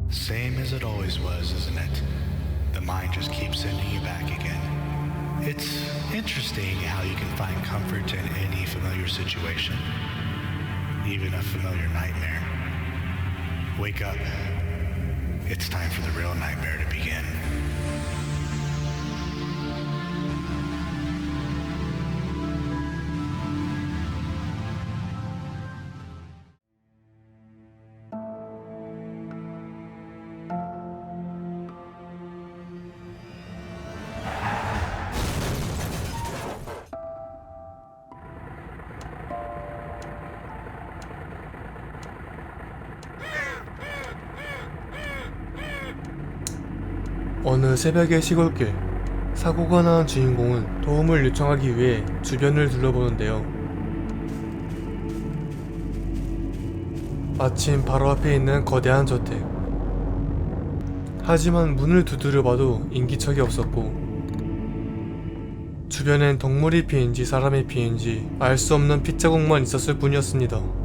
Same as it always was, isn't it? The mind just keeps sending you back again. It's interesting how you can find comfort in any familiar situation, even a familiar nightmare. Wake up. It's time for the real nightmare to begin. 어느 새벽의 시골길, 사고가 난 주인공은 도움을 요청하기 위해 주변을 둘러보는데요. 마침 바로 앞에 있는 거대한 저택. 하지만 문을 두드려봐도 인기척이 없었고, 주변엔 동물이 피해인지 사람이 피해인지 알 수 없는 핏자국만 있었을 뿐이었습니다.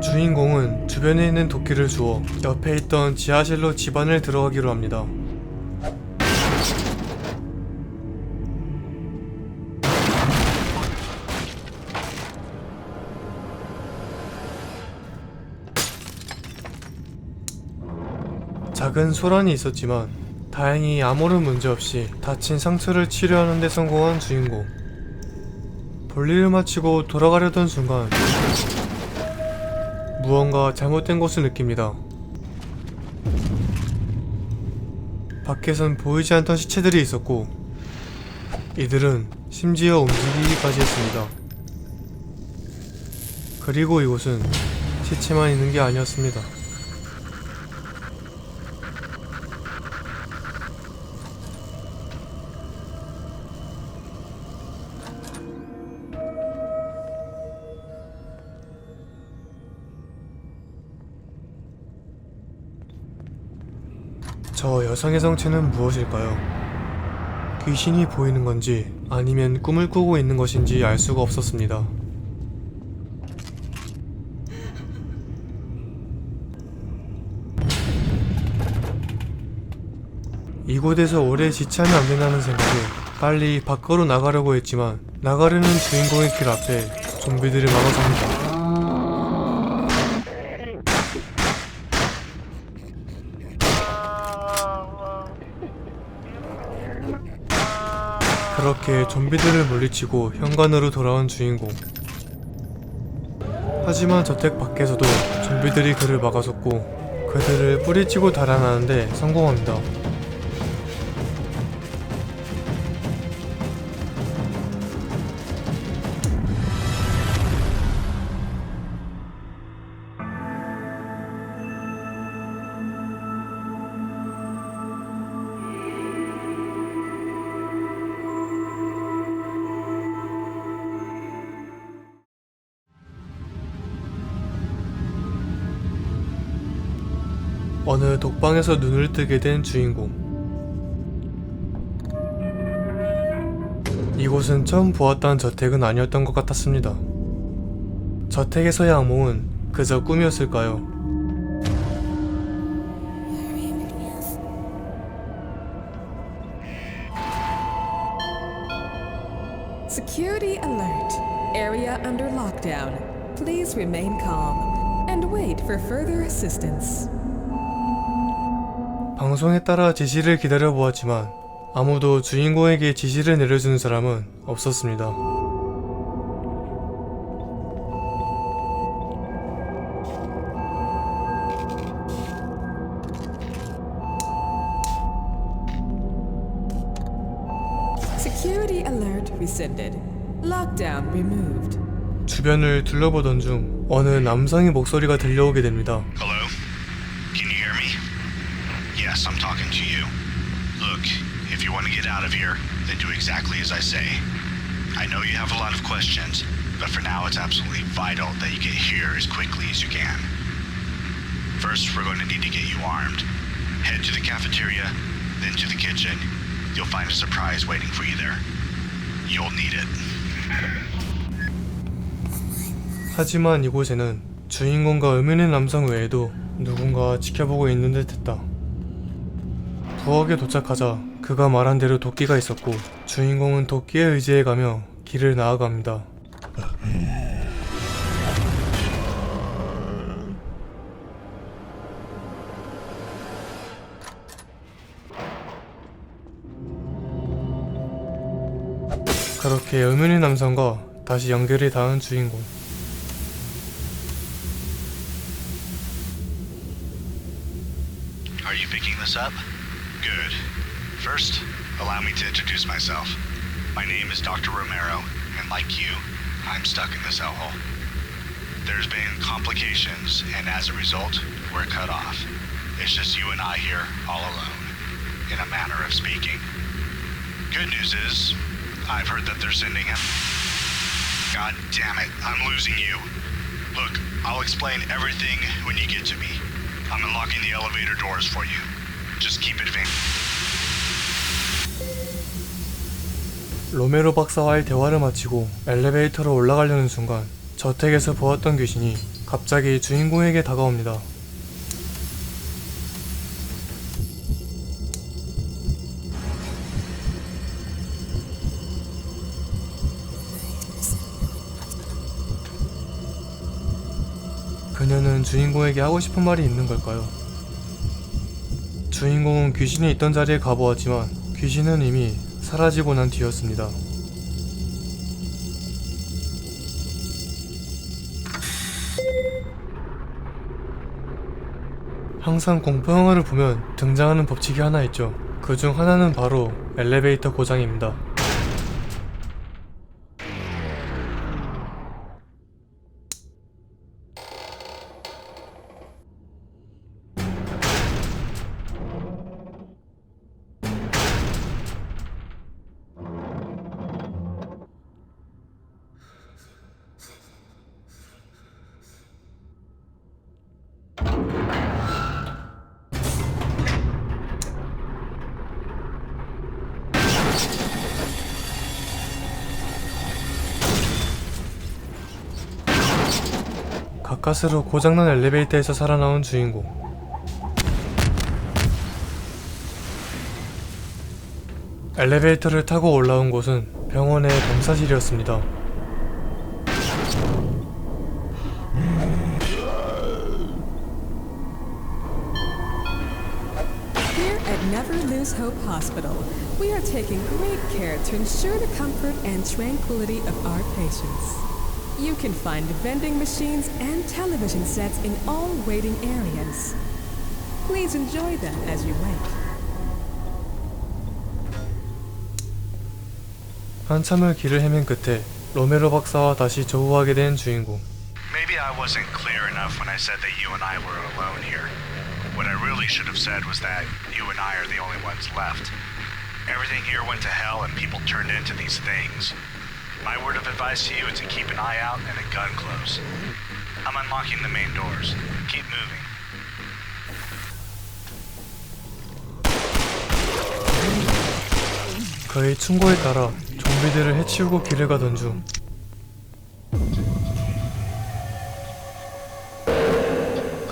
주인공은 주변에 있는 도끼를 주워 옆에 있던 지하실로 집안을 들어가기로 합니다. 작은 소란이 있었지만 다행히 아무런 문제 없이 다친 상처를 치료하는 데 성공한 주인공. 볼일을 마치고 돌아가려던 순간 무언가 잘못된 것을 느낍니다. 밖에선 보이지 않던 시체들이 있었고, 이들은 심지어 움직이기까지 했습니다. 그리고 이곳은 시체만 있는 게 아니었습니다. 저 여성의 정체는 무엇일까요? 귀신이 보이는 건지 아니면 꿈을 꾸고 있는 것인지 알 수가 없었습니다. 이곳에서 오래 지체하면 안 된다는 생각에 빨리 밖으로 나가려고 했지만 나가려는 주인공의 길 앞에 좀비들이 막아섭니다. 그렇게 좀비들을 물리치고 현관으로 돌아온 주인공. 하지만 저택 밖에서도 좀비들이 그를 막아섰고 그들을 뿌리치고 달아나는데 성공합니다. 어느 독방에서 눈을 뜨게 된 주인공. 이곳은 처음 보았던 저택은 아니었던 것 같았습니다. 저택에서의 악몽은 그저 꿈이었을까요? Security alert. Area under lockdown. Please remain calm and wait for further assistance. 방송에 따라 지시를 기다려보았지만 아무도 주인공에게 지시를 내려주는 사람은 없었습니다. Security alert rescinded. Lockdown removed. 주변을 둘러보던 중 어느 남성의 목소리가 들려오게 됩니다. Hello? Can you hear me? Yes, I'm talking to you. Look, if you want to get out of here, then do exactly as I say. I know you have a lot of questions, but for now it's absolutely vital that you get here as quickly as you can. First, we're going to need to get you armed. Head to the cafeteria, then to the kitchen. You'll find a surprise waiting for you there. You'll need it. 하지만 이곳에는 주인공과 의문의 남성 외에도 누군가 지켜보고 있는 듯했다. 부엌에 도착하자 그가 말한 대로 도끼가 있었고 주인공은 도끼에 의지해가며 길을 나아갑니다. 그렇게 의문의 남성과 다시 연결이 닿은 주인공. Are you picking this up? Good. First, allow me to introduce myself. My name is Dr. Romero, and like you, I'm stuck in this hellhole. There's been complications, and as a result, we're cut off. It's just you and I here, all alone, in a manner of speaking. Good news is, I've heard that they're sending him. God damn it, I'm losing you. Look, I'll explain everything when you get to me. I'm unlocking the elevator doors for you. Just keep advancing. 로메로 박사와의 대화를 마치고 엘리베이터로 올라가려는 순간 저택에서 보았던 귀신이 갑자기 주인공에게 다가옵니다. 그녀는 주인공에게 하고 싶은 말이 있는 걸까요? 주인공은 귀신이 있던 자리에 가보았지만 귀신은 이미 사라지고 난 뒤였습니다. 항상 공포 영화를 보면 등장하는 법칙이 하나 있죠. 그중 하나는 바로 엘리베이터 고장입니다. 가까스로 고장난 엘리베이터에서 살아나온 주인공. 엘리베이터를 타고 올라온 곳은 병원의 검사실이었습니다. Here at Never Lose Hope Hospital, we are taking great care to ensure the comfort and tranquility of our patients. You can find vending machines and television sets in all waiting areas. Please enjoy them as you wait. 한참을 길을 헤맨 끝에 로메로 박사와 다시 조우하게 된 주인공. Maybe I wasn't clear enough when I said that you and I were alone here. What I really should have said was that you and I are the only ones left. Everything here went to hell and people turned into these things. My word of advice to you is to keep an eye out and a gun close. I'm unlocking the main doors. Keep moving. 그의 충고에 따라 좀비들을 해치우고 길을 가던 중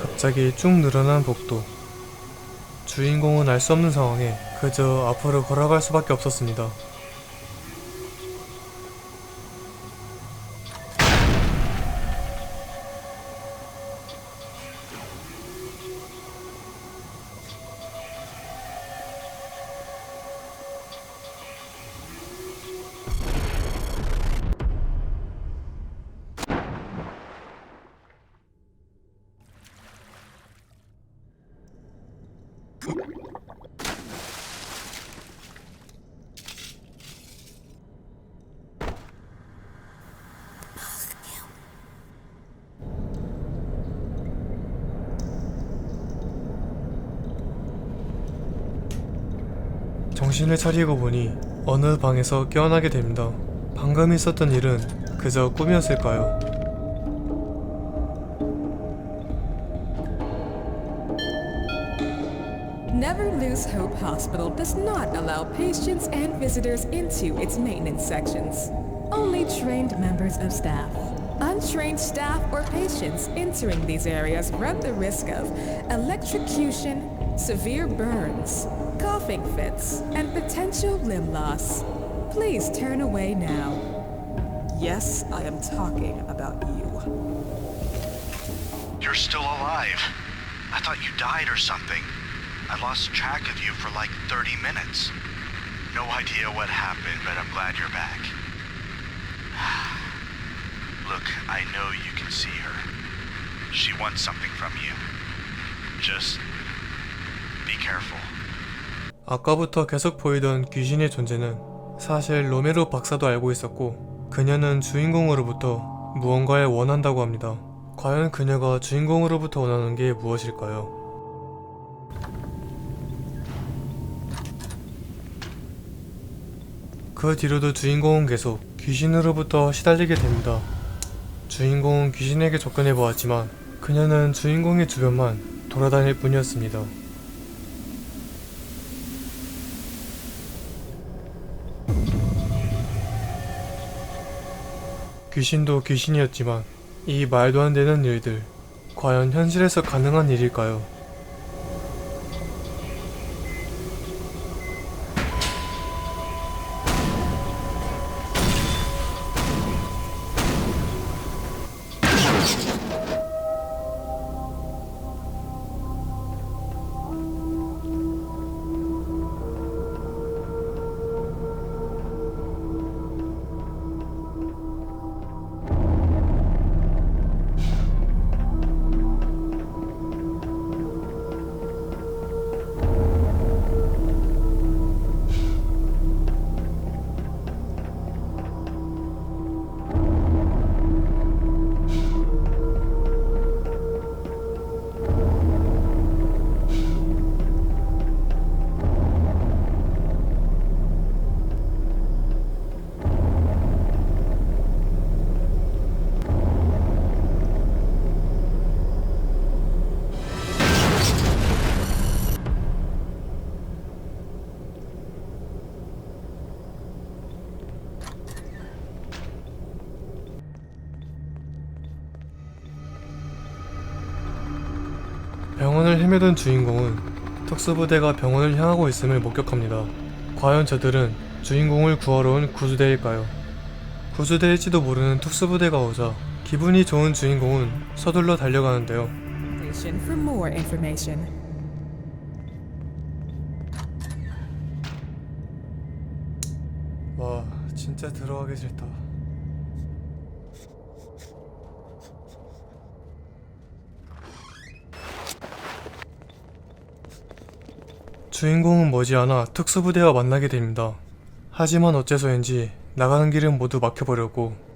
갑자기 쭉 늘어난 복도. 주인공은 알 수 없는 상황에 그저 앞으로 걸어갈 수밖에 없었습니다. 정신을 차리고 보니 어느 방에서 깨어나게 됩니다. 방금 있었던 일은 그저 꿈이었을까요? Never Lose Hope Hospital does not allow patients and visitors into its maintenance sections. Only trained members of staff. Untrained staff or patients entering these areas run the risk of electrocution, severe burns, coughing fits, and potential limb loss. Please turn away now. Yes, I am talking about you. You're still alive. I thought you died or something. I lost track of you for like 30 minutes. No idea what happened, but I'm glad you're back. Look, I know you can see her. She wants something from you. Just be careful. 아까부터 계속 보이던 귀신의 존재는 사실 로메로 박사도 알고 있었고, 그녀는 주인공으로부터 무언가를 원한다고 합니다. 과연 그녀가 주인공으로부터 원하는 게 무엇일까요? 그 뒤로도 주인공은 계속 귀신으로부터 시달리게 됩니다. 주인공은 귀신에게 접근해 보았지만 그녀는 주인공의 주변만 돌아다닐 뿐이었습니다. 귀신도 귀신이었지만 이 말도 안 되는 일들, 과연 현실에서 가능한 일일까요? 병원을 헤매던 주인공은 특수부대가 병원을 향하고 있음을 목격합니다. 과연 저들은 주인공을 구하러 온 구조대일까요? 구조대일지도 모르는 특수부대가 오자 기분이 좋은 주인공은 서둘러 달려가는데요. For more information. 와, 진짜 들어가기 싫다. 주인공은 머지않아 특수부대와 만나게 됩니다. 하지만 어째서인지 나가는 길은 모두 막혀버렸고,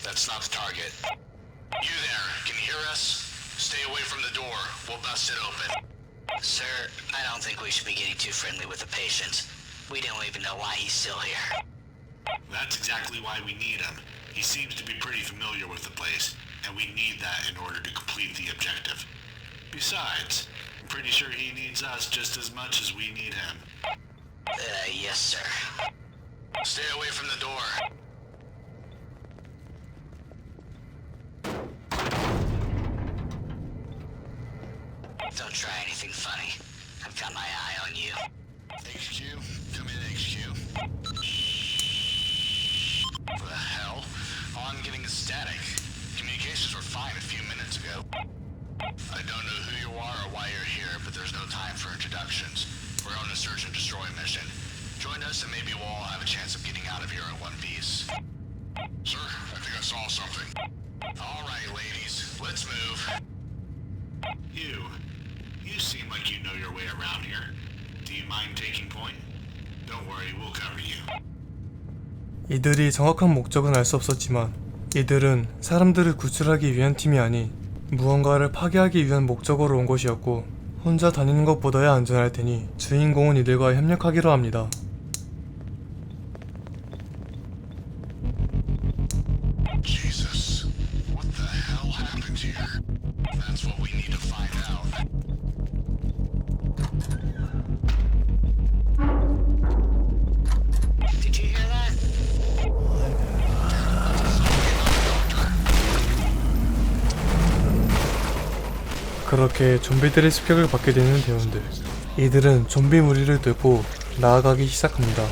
That's not the target. You there, can you hear us? Stay away from the door. We'll bust it open. Sir, I don't think we should be getting too friendly with the patient. We don't even know why he's still here. That's exactly why we need him. He seems to be pretty familiar with the place, and we need that in order to complete the objective. Besides, I'm pretty sure he needs us just as much as we need him. Yes, sir. Stay away from the door. Don't try anything funny. I've got my eye on you. HQ, come in HQ. For the hell? On static. Communications were fine a few minutes ago. I don't know who you are or why you're here, but there's no time for introductions. We're on a search and destroy mission. Join us and maybe we'll all have a chance of getting out of here in one piece. Sir, I think I saw something. All right, ladies, let's move. You seem like you know your way around here. Do you mind taking point? Don't worry, we'll cover you. 이들이 정확한 목적은 알 수 없었지만 이들은 사람들을 구출하기 위한 팀이 아닌 무언가를 파괴하기 위한 목적으로 온 것이었고 혼자 다니는 것보다야 안전할 테니 주인공은 이들과 협력하기로 합니다. Jesus, what the hell happened here? That's what we need to find out. Did you hear that? 그렇게 좀비들의 습격을 받게 되는 대원들. 이들은 좀비 무리를 뚫고 나아가기 시작합니다.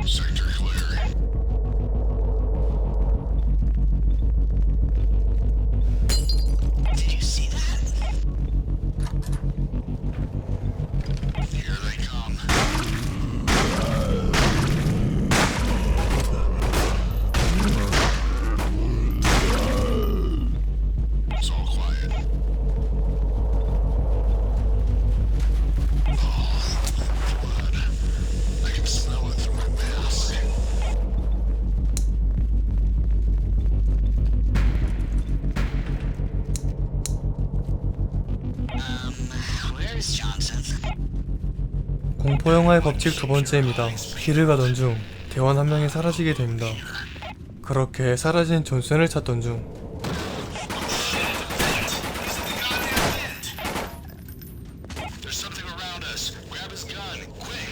Sector clear. Did you see that? Here they come. It's all quiet. Oh, blood. I can smell it through my mask. Where's Johnson? 공포영화의 법칙 두 번째입니다. 길을 가던 중 대원 한 명이 사라지게 됩니다. 그렇게 사라진 존슨을 찾던 중 There's something around us. Grab his gun, quick.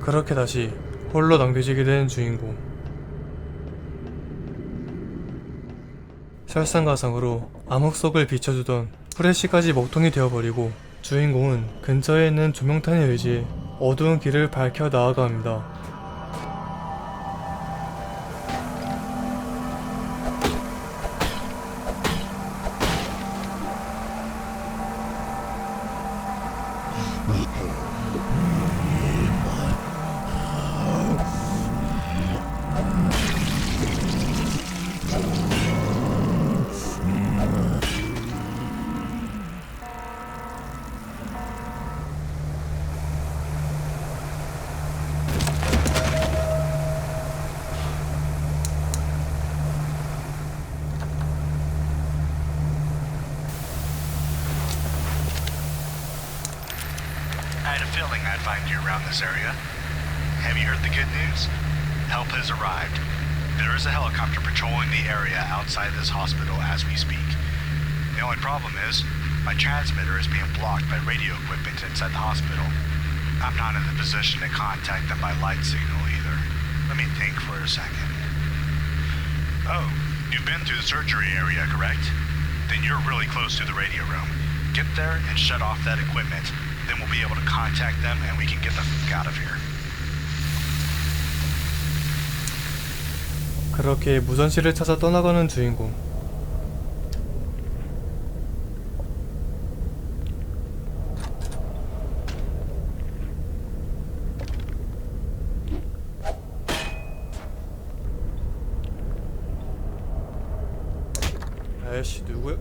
그렇게 다시 홀로 남겨지게 된 주인공. 설상가상으로 암흑 속을 비춰주던 프레쉬까지 먹통이 되어버리고 주인공은 근처에 있는 조명탄에 의지해 어두운 길을 밝혀 나아갑니다. I had a feeling I'd find you around this area. Have you heard the good news? Help has arrived. There is a helicopter patrolling the area outside this hospital as we speak. The only problem is, my transmitter is being blocked by radio equipment inside the hospital. I'm not in the position to contact them by light signal either. Let me think for a second. Oh, you've been through the surgery area, correct? Then you're really close to the radio room. Get there and shut off that equipment. Then we'll be able to contact them and we can get the fuck out of here. 그렇게 무전실을 찾아 떠나가는 주인공. 아저씨 누구야?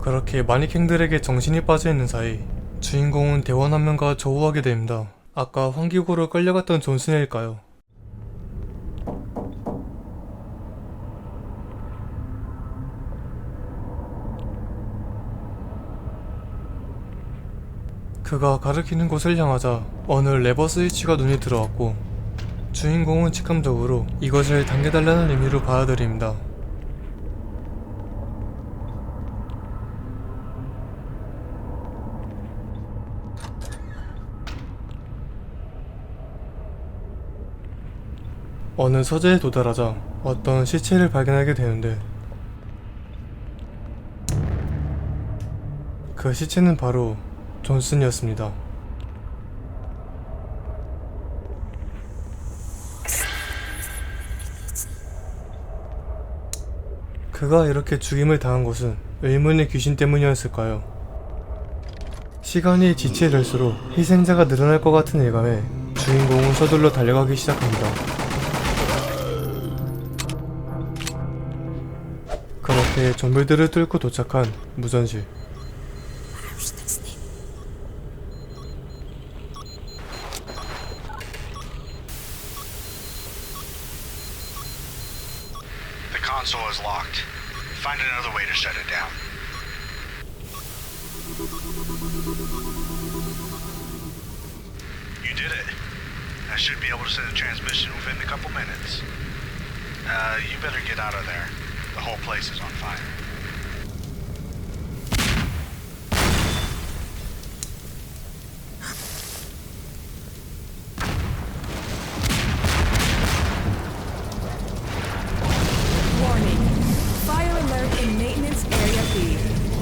그렇게 마니킹들에게 정신이 빠져있는 사이 주인공은 대원 한 명과 조우하게 됩니다. 아까 환기구로 끌려갔던 존슨일까요? 그가 가리키는 곳을 향하자 어느 레버 스위치가 눈에 들어왔고 주인공은 직감적으로 이것을 당겨달라는 의미로 받아들입니다. 어느 서재에 도달하자 어떤 시체를 발견하게 되는데 그 시체는 바로 존슨이었습니다. 그가 이렇게 죽임을 당한 것은 의문의 귀신 때문이었을까요? 시간이 지체될수록 희생자가 늘어날 것 같은 예감에 주인공은 서둘러 달려가기 시작합니다. 그렇게 좀비들을 뚫고 도착한 무전실. The console is locked. Find another way to shut it down. You did it. I should be able to send a transmission within a couple minutes. You better get out of there. The whole place is on fire. Warning. Fire alert in maintenance area B.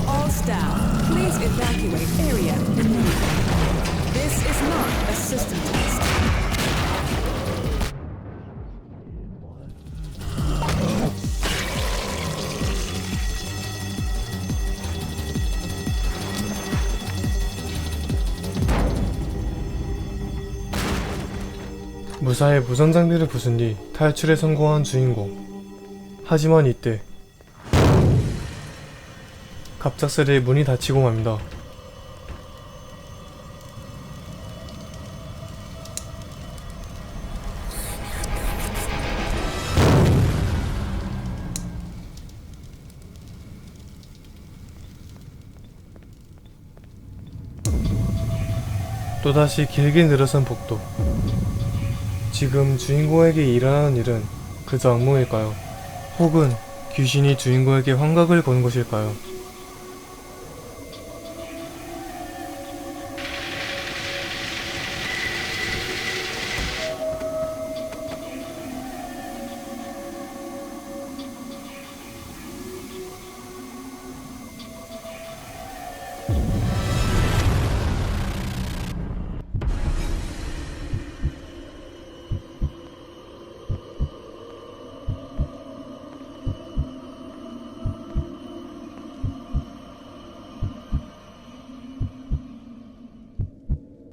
All staff, please evacuate area immediately. This is not a system test. 무사히 무전 장비를 부순 뒤 탈출에 성공한 주인공. 하지만 이때 갑작스레 문이 닫히고 맙니다. 또다시 길게 늘어선 복도. 지금 주인공에게 일어나는 일은 그저 악몽일까요? 혹은 귀신이 주인공에게 환각을 건 것일까요?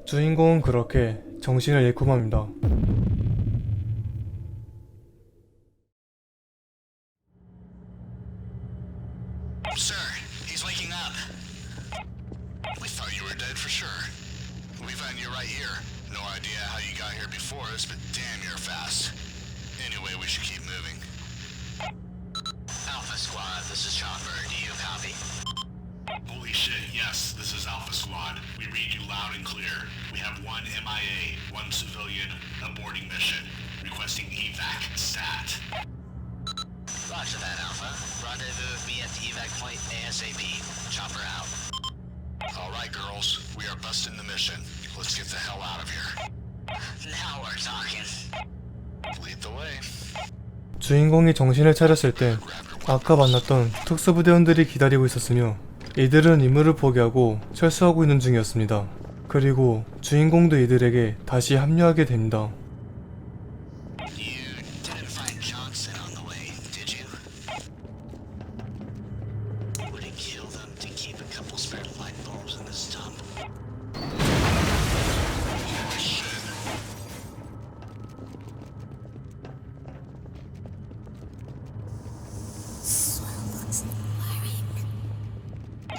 주인공은 그렇게 정신을 잃고 맙니다. Sir, he's waking up. We thought you were dead for sure. We found you right here. No idea how you got here before us, but damn, you're fast. Anyway, we should keep moving. Alpha Squad, this is Chopper. Do you copy? Holy shit, yes, this is Alpha Squad. We read you loud and clear. We have one MIA, one civilian, aborting mission. Requesting evac stat. Roger that, Alpha. Rendezvous with me at the evac point ASAP. Chopper out. All right, girls. We are busting the mission. Let's get the hell out of here. Now we're talking. Lead the way. 주인공이 정신을 차렸을 때 아까 만났던 특수부대원들이 기다리고 있었으며 이들은 임무를 포기하고 철수하고 있는 중이었습니다. 그리고 주인공도 이들에게 다시 합류하게 됩니다. You didn't find Johnson on the way, did you? Would it kill them to keep a couple spare light bulbs in this dump?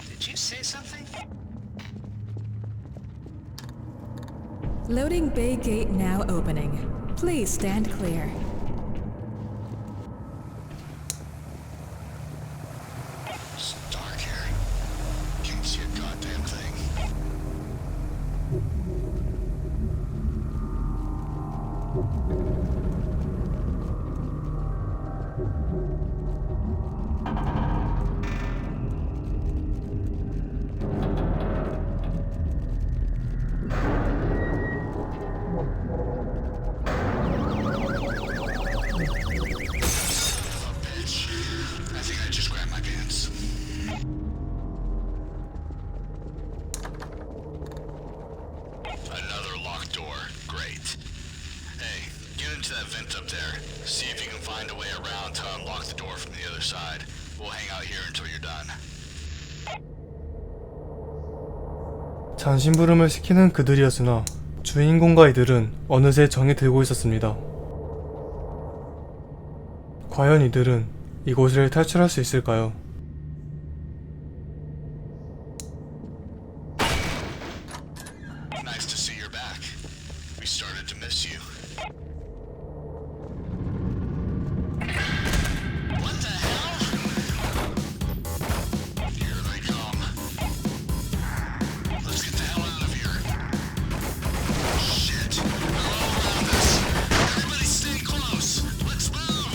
Did you say something? Loading bay gate now opening. Please stand clear. It's dark here. Can't see a goddamn thing. Bitch. I think I just grabbed my pants. Another locked door. Great. Hey, get into that vent up there. See if you can find a way around to unlock the door from the other side. We'll hang out here until you're done. 잔심부름을 시키는 그들이었으나 주인공과 이들은 어느새 정이 들고 있었습니다. 과연 이들은 이곳을 탈출할 수 있을까요? Nice to see you're back. We started to miss you. What the hell? Here they come. Let's get the hell out of here. Shit. They're all around us. Everybody stay close. Let's move.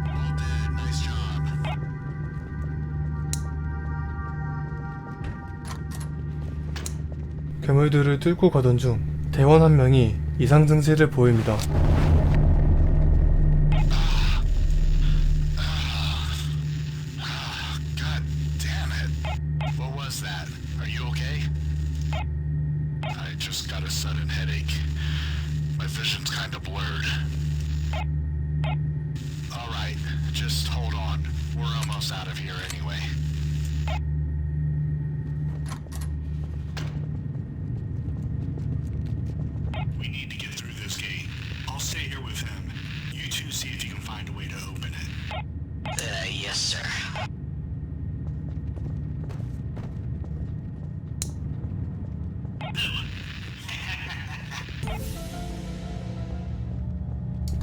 Well done. Nice job. 괴물들을 뚫고 가던 중 대원 한 명이 이상 증세를 보입니다. God damn it. What was that? Are you okay? I just got a sudden headache. My vision's kinda blurred. Alright, just hold on. We're almost out of here anyway. We need to get through this gate. I'll stay here with him. You two see if you can find a way to open it. Yes, sir.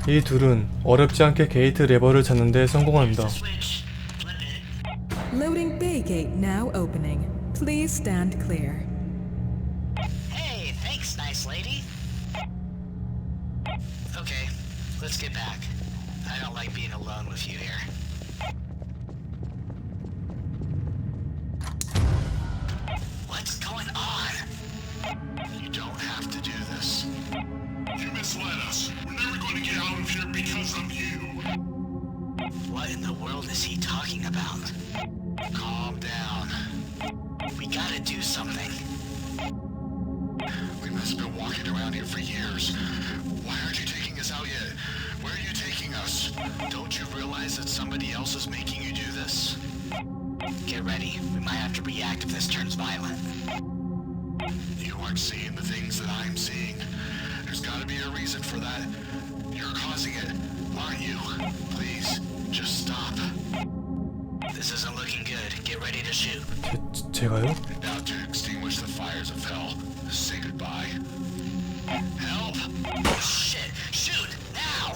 이 둘은 어렵지 않게 게이트 레버를 찾는 데 성공합니다. Switch. Flip it. Loading bay gate now opening. Please stand clear. Hey, thanks, nice lady. Okay, let's get back. I don't like being alone with you here. What's going on? You don't have to do this. You misled us. We're never going to get out of here because of you. What in the world is he talking about? Calm down. We gotta do something. We must have been walking around here for years. Why aren't you taking us out yet? Where are you taking us? Don't you realize that somebody else is making you do this? Get ready. We might have to react if this turns violent. You aren't seeing the things that I'm seeing. There's gotta be a reason for that. You're causing it, aren't you? Please, just stop. This isn't looking good. Get ready to shoot. 제가요? Now to extinguish the fires of hell. Say goodbye. Help! Shit! Shoot! Now!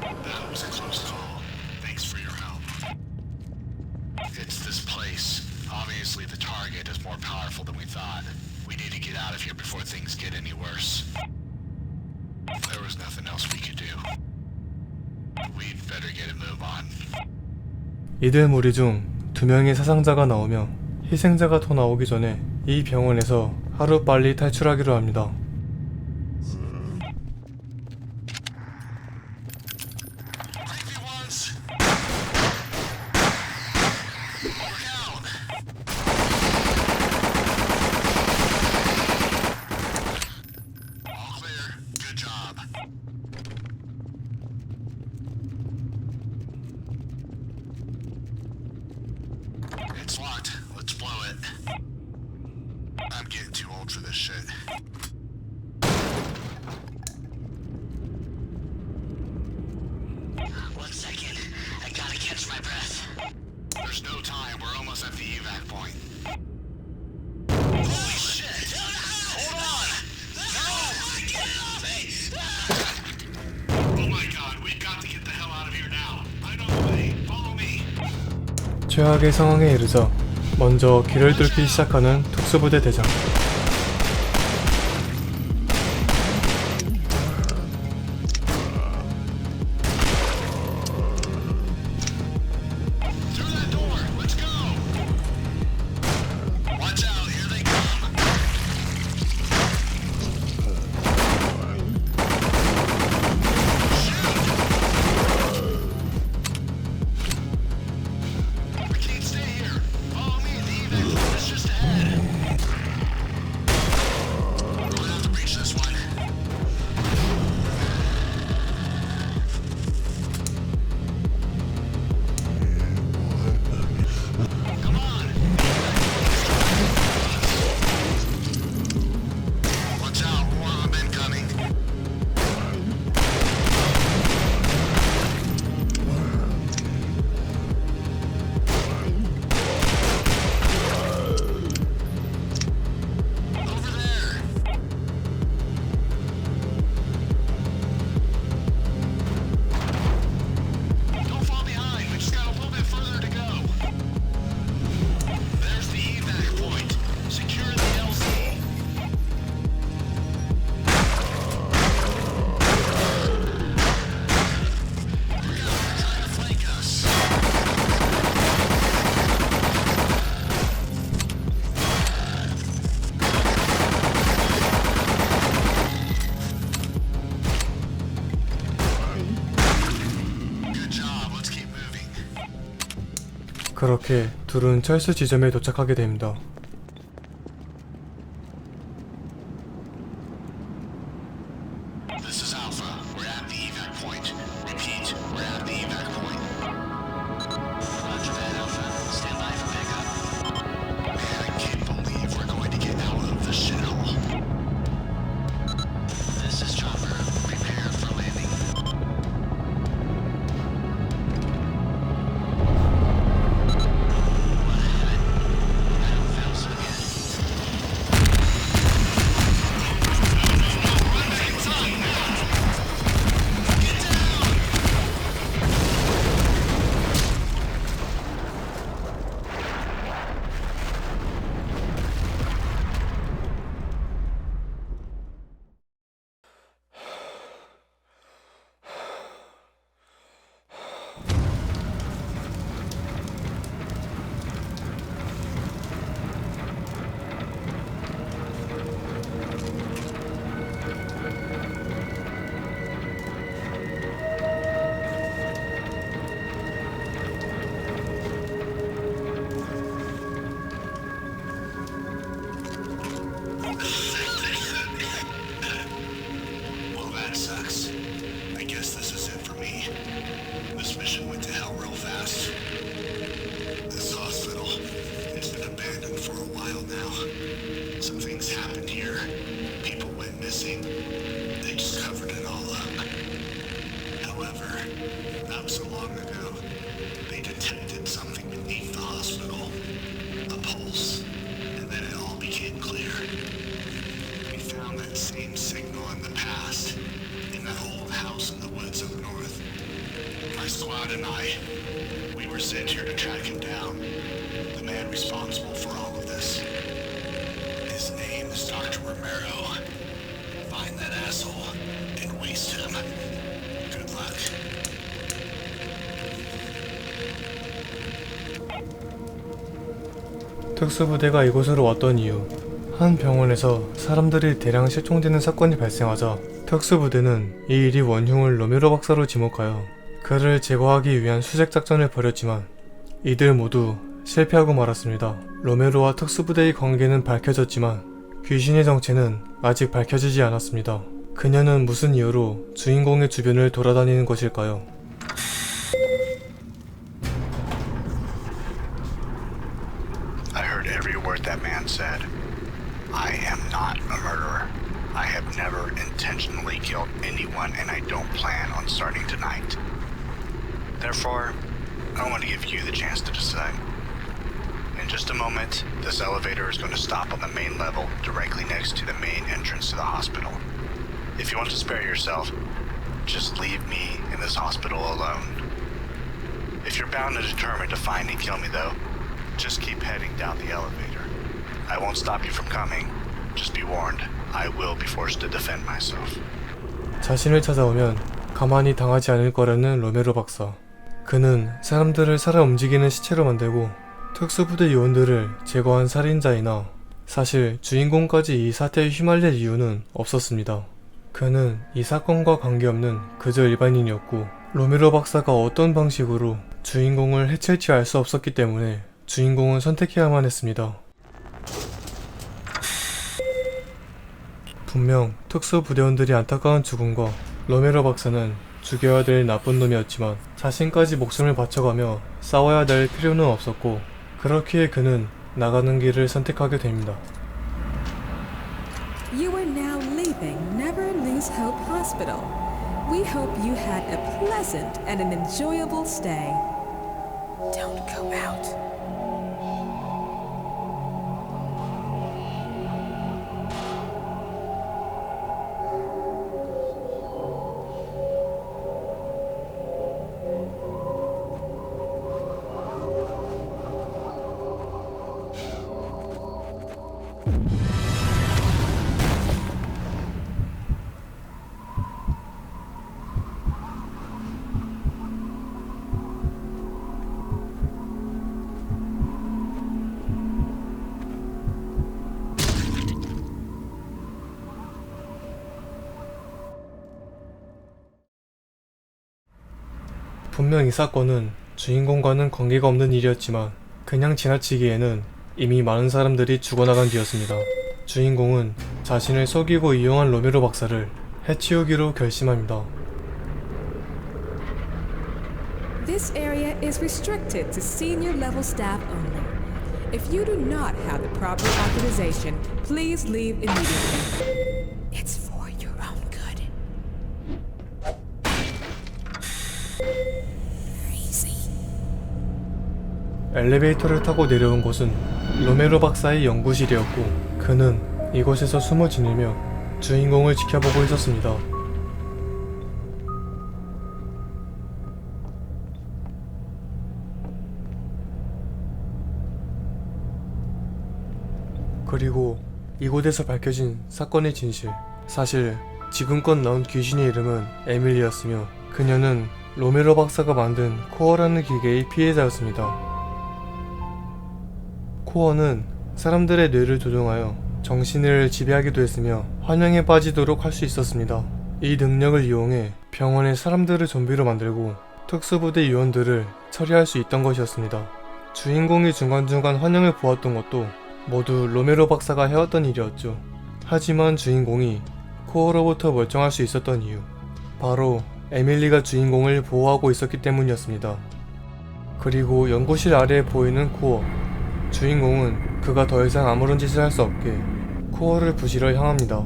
That was a close call. Thanks for your help. It's this place. Obviously the target is more powerful 이들 무리 중 2명의 사상자가 나오며 희생자가 더 나오기 전에 이 병원에서 하루빨리 탈출하기로 합니다. Gravy ones! Look out! All clear. Good job. It's locked. Let's blow it. I'm getting too old for this shit. One second. I gotta catch my breath. There's no time. We're almost at the evac point. Holy shit! Hold on! Oh my god, we've got to get the hell out of here now. I know the way. Follow me. 최악의 상황에 이르자 먼저 길을 뚫기 시작하는 특수부대 대장. Through that door. Let's go. Watch out. Here they come. We can't stay here. Follow me. The evac point is just ahead. We're gonna have to breach this one. Come on. Watch out. More of them incoming. Over there. Don't fall behind. We just got a little bit further to go. There's the evac point. Secure the LC. Look out, they're trying to flank us. Good job. Let's keep moving. 그렇게 둘은 철수 지점에 도착하게 됩니다. This is Alpha. We're at the evac point. Repeat, we're at the evac point. Roger that, Alpha. Stand by for pickup. Man, I can't believe we're going to get out of the shithole. This is Chopper. Prepare for landing. I don't feel so good. Well, that sucks. I guess this is it for me. This mission went to hell real fast. This hospital has been abandoned for a while now. Some things happened here. People went missing. They just covered it all up. However, not so long ago, they detected something beneath the hospital. A pulse. And then it all became clear. We found that same signal in the past, in that old house in the woods up north. My squad and I, we were sent here to track him down. The man responsible for all of this. His name is Dr. Romero. Find that asshole and waste him. Good luck. 특수부대가 이곳으로 왔던 이유. 한 병원에서 사람들이 대량 실종되는 사건이 발생하자 특수부대는 이 일이 원흉을 로메로 박사로 지목하여 그를 제거하기 위한 수색 작전을 벌였지만 이들 모두 실패하고 말았습니다. 로메로와 특수부대의 관계는 밝혀졌지만 귀신의 정체는 아직 밝혀지지 않았습니다. 그녀는 무슨 이유로 주인공의 주변을 돌아다니는 것일까요? I heard every word that man said. I am not a murderer. I have never intentionally killed anyone and I don't plan on starting tonight. Therefore, I want to give you the chance to decide. In just a moment, this elevator is going to stop on the main level directly next to the main entrance to the hospital. If you want to spare yourself, just leave me in this hospital alone. If you're bound and determined to find and kill me though, just keep heading down the elevator. I won't stop you from coming. Just be warned, I will be forced to defend myself. 자신을 찾아오면 가만히 당하지 않을 거라는 로메로 박사. 그는 사람들을 살아 움직이는 시체로 만들고 특수부대 요원들을 제거한 살인자이나 사실 주인공까지 이 사태에 휘말릴 이유는 없었습니다. 그는 이 사건과 관계없는 그저 일반인이었고 로메로 박사가 어떤 방식으로 주인공을 해칠지 알 수 없었기 때문에 주인공은 선택해야만 했습니다. 분명 특수부대원들이 안타까운 죽음과 로메로 박사는 죽여야 될 나쁜 놈이었지만 자신까지 목숨을 바쳐가며 싸워야 될 필요는 없었고 그렇기에 그는 나가는 길을 선택하게 됩니다. You are now leaving Never Lose Hope Hospital. We hope you had a pleasant and an enjoyable stay. Don't go out. 분명 이 사건은 주인공과는 관계가 없는 일이었지만 그냥 지나치기에는 이미 많은 사람들이 죽어나간 뒤였습니다. 주인공은 자신을 속이고 이용한 로메로 박사를 해치우기로 결심합니다. This area is restricted to senior level staff only. If you do not have the proper authorization, please leave immediately. It's for your own good. Easy. 엘리베이터를 타고 내려온 곳은 로메로 박사의 연구실이었고 그는 이곳에서 숨어 지내며 주인공을 지켜보고 있었습니다. 그리고 이곳에서 밝혀진 사건의 진실. 사실 지금껏 나온 귀신의 이름은 에밀리였으며 그녀는 로메로 박사가 만든 코어라는 기계의 피해자였습니다. 코어는 사람들의 뇌를 조종하여 정신을 지배하기도 했으며 환영에 빠지도록 할 수 있었습니다. 이 능력을 이용해 병원의 사람들을 좀비로 만들고 특수부대 요원들을 처리할 수 있던 것이었습니다. 주인공이 중간중간 환영을 보았던 것도 모두 로메로 박사가 해왔던 일이었죠. 하지만 주인공이 코어로부터 멀쩡할 수 있었던 이유, 바로 에밀리가 주인공을 보호하고 있었기 때문이었습니다. 그리고 연구실 아래에 보이는 코어, 주인공은 그가 더 이상 아무런 짓을 할 수 없게 코어를 부시러 향합니다.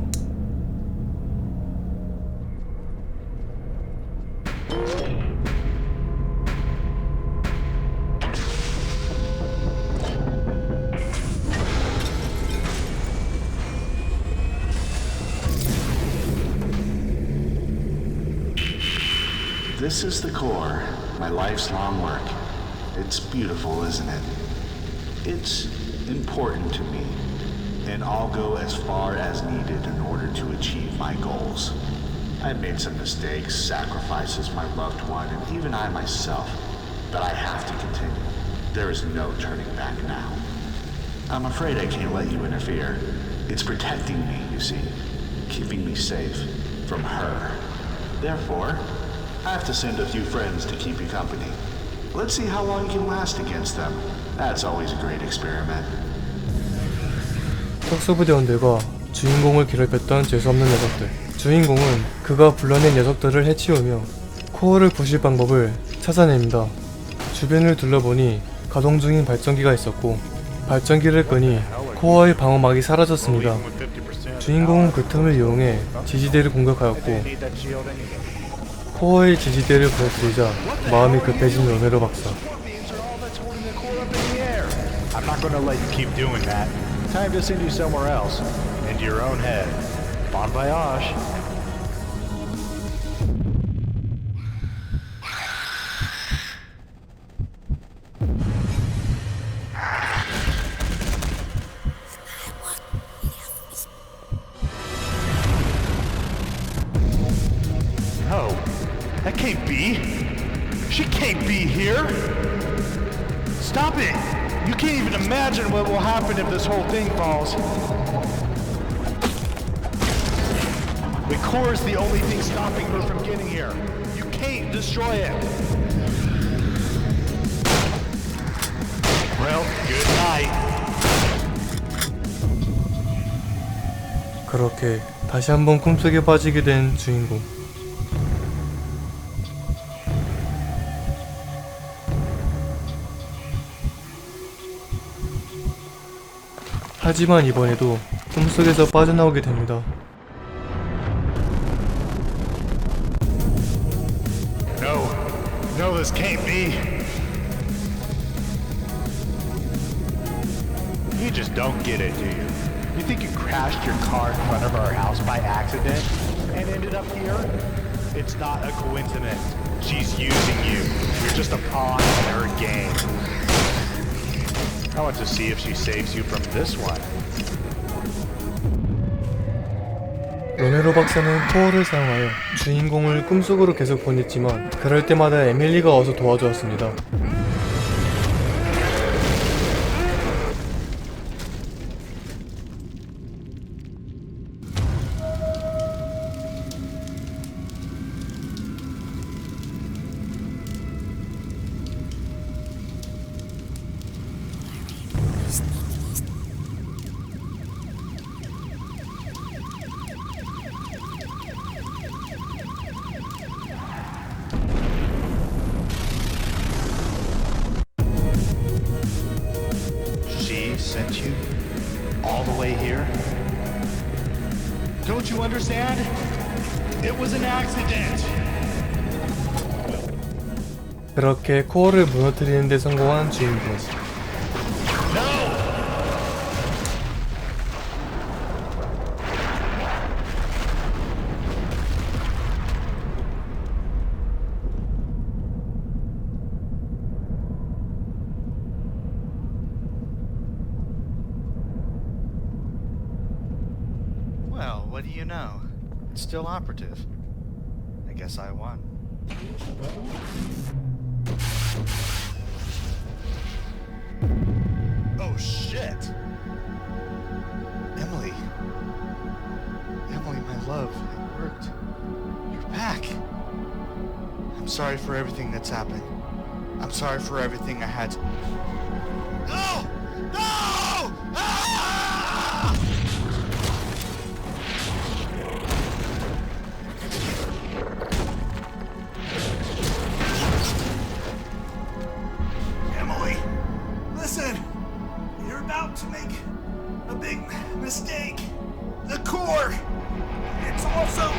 This is the core, my life's long work. It's beautiful, isn't it? It's important to me, and I'll go as far as needed in order to achieve my goals. I've made some mistakes, sacrifices my loved one, and even I myself, but I have to continue. There is no turning back now. I'm afraid I can't let you interfere. It's protecting me, you see. Keeping me safe from her. Therefore, I have to send a few friends to keep you company. Let's see how long you can last against them. That's always a great experiment. 특수부대원들과 주인공을 괴롭혔던 재수없는 녀석들. 주인공은 그가 불러낸 녀석들을 해치우며 코어를 부실 방법을 찾아냅니다. 주변을 둘러보니 가동 중인 발전기가 있었고 발전기를 끄니 코어의 방어막이 사라졌습니다. 주인공은 그 틈을 이용해 지지대를 공격하였고 코어의 지지대를 부서뜨리자 마음이 급해진 로메로 박사. I'm not gonna let you keep doing that. Time to send you somewhere else. Into your own head. Bon voyage. No, that can't be. She can't be here. Stop it! You can't even imagine what will happen if this whole thing falls. The core is the only thing stopping her from getting here. You can't destroy it. Well, good night. 그렇게 다시 한번 꿈속에 빠지게 된 주인공. 하지만 이번에도 꿈속에서 빠져나오게 됩니다. No, this can't be. You just don't get it, do you? You think you crashed your car in front of our house by accident and ended up here? It's not a coincidence. She's using you. You're just a pawn in her game. I want to see if she saves you from this one. 로메로 박사는 코어를 사용하여 주인공을 꿈속으로 계속 보냈지만 그럴 때마다 에밀리가 와서 도와주었습니다. Sent you all the way here? Don't you understand? It was an accident. 그렇게 코어를 무너뜨리는 데 성공한 주인공. Well, what do you know? It's still operative. I guess I won. Oh shit! Emily. Emily, my love, it worked. You're back. I'm sorry for everything that's happened. I'm sorry for everything I had to... No! No! Ah! Emily, listen. You're about to make a big mistake. The core. It's also...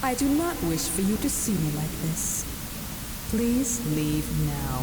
I do not wish for you to see me like this. Please leave now.